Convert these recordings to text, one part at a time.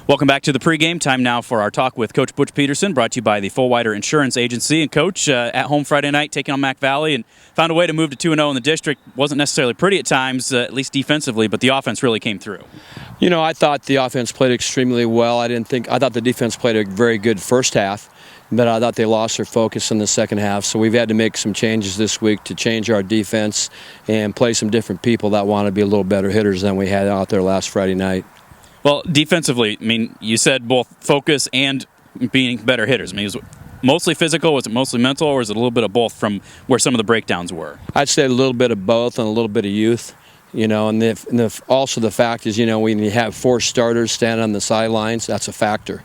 Welcome back to the pregame. Time now for our talk with Coach Coach Pedersen, brought to you by the Fulwider Insurance Agency. And Coach, at home Friday night, taking on Mac Valley, and found a way to move to 2-0 in the district. Wasn't necessarily pretty at times, at least defensively, but the offense really came through. You know, I thought the offense played extremely well. I thought the defense played a very good first half, but I thought they lost their focus in the second half. So we've had to make some changes this week to change our defense and play some different people that want to be a little better hitters than we had out there last Friday night. Well, defensively, I mean, you said both focus and being better hitters. I mean, was it mostly physical, was it mostly mental, or was it a little bit of both from where some of the breakdowns were? I'd say a little bit of both and a little bit of youth. You know, and also the fact is, you know, when you have 4 starters standing on the sidelines, that's a factor.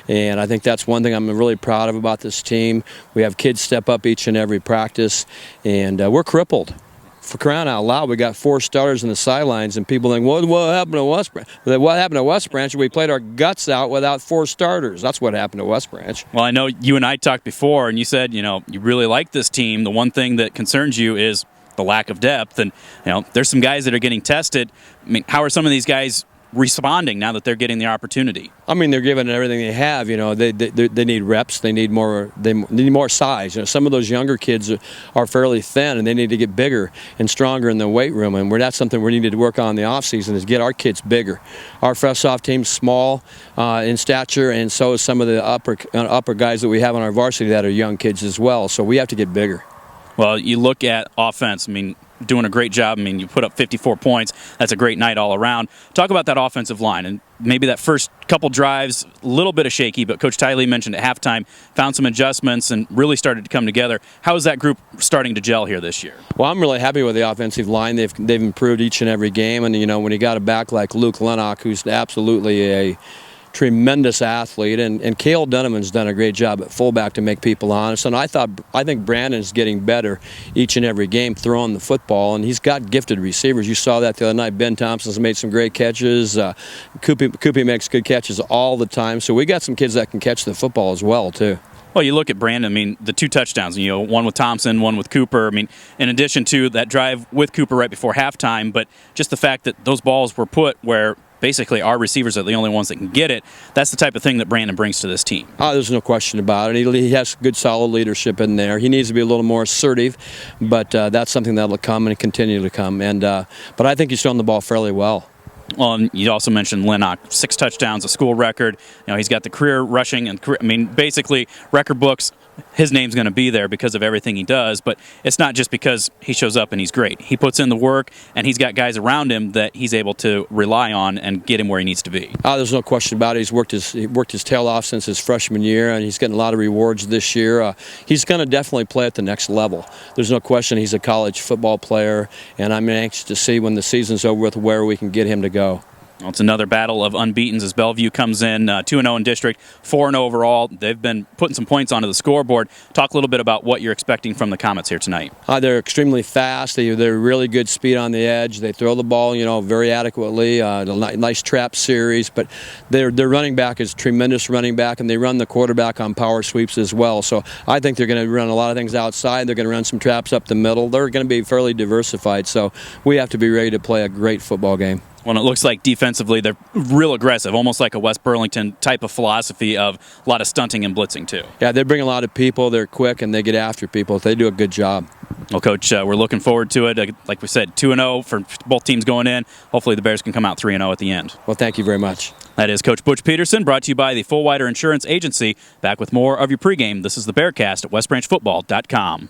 And I think that's one thing I'm really proud of about this team. We have kids step up each and every practice, and we're crippled. For crying out loud, we got 4 starters in the sidelines, and people think, what happened to West Branch? What happened to West Branch? We played our guts out without 4 starters. That's what happened to West Branch. Well, I know you and I talked before, and you said, you know, you really like this team. The one thing that concerns you is the lack of depth, and you know, there's some guys that are getting tested. I mean, how are some of these guys responding now that they're getting the opportunity? I mean, they're giving everything they have. You know, they need reps. They need more. They need more size. You know, some of those younger kids are fairly thin, and they need to get bigger and stronger in the weight room. And that's something we need to work on in the off season, is get our kids bigger. Our fresh off team's small in stature, and so is some of the upper guys that we have on our varsity that are young kids as well. So we have to get bigger. Well, you look at offense, I mean, doing a great job. I mean, you put up 54 points. That's a great night all around. Talk about that offensive line, and maybe that first couple drives, a little bit of shaky, but Coach Tiley mentioned at halftime, found some adjustments and really started to come together. How is that group starting to gel here this year? Well, I'm really happy with the offensive line. They've improved each and every game, and, you know, when you got a back like Luke Lennox, who's absolutely a tremendous athlete, and Cale Dunneman's done a great job at fullback to make people honest. And I think Brandon's getting better each and every game throwing the football, and he's got gifted receivers. You saw that the other night. Ben Thompson's made some great catches. Coopy makes good catches all the time. So we got some kids that can catch the football as well too. Well, you look at Brandon, I mean, the 2 touchdowns, you know, one with Thompson, one with Cooper. I mean, in addition to that drive with Cooper right before halftime, but just the fact that those balls were put where basically our receivers are the only ones that can get it, that's the type of thing that Brandon brings to this team. Oh, there's no question about it. He has good, solid leadership in there. He needs to be a little more assertive, but that's something that will come and continue to come. And but I think he's throwing the ball fairly well. Well, and you also mentioned Lennox, 6 touchdowns, a school record. You know, he's got the career rushing and I mean, basically record books. His name's going to be there because of everything he does, but it's not just because he shows up and he's great. He puts in the work, and he's got guys around him that he's able to rely on and get him where he needs to be. Oh, there's no question about it. He worked his tail off since his freshman year, and he's getting a lot of rewards this year. He's going to definitely play at the next level. There's no question he's a college football player, and I'm anxious to see when the season's over with where we can get him to go. Well, it's another battle of unbeatens as Bellevue comes in 2-0 in district, 4-0 overall. They've been putting some points onto the scoreboard. Talk a little bit about what you're expecting from the Comets here tonight. They're extremely fast. They're really good speed on the edge. They throw the ball, you know, very adequately. Nice trap series, but their running back is a tremendous running back, and they run the quarterback on power sweeps as well. So I think they're going to run a lot of things outside. They're going to run some traps up the middle. They're going to be fairly diversified. So we have to be ready to play a great football game. Well, it looks like defensively they're real aggressive, almost like a West Burlington type of philosophy of a lot of stunting and blitzing too. Yeah, they bring a lot of people. They're quick, and they get after people. They do a good job. Well, Coach, we're looking forward to it. Like we said, 2-0 for both teams going in. Hopefully the Bears can come out 3-0 at the end. Well, thank you very much. That is Coach Coach Pedersen, brought to you by the Fulwider Insurance Agency. Back with more of your pregame. This is the Bearcast at westbranchfootball.com.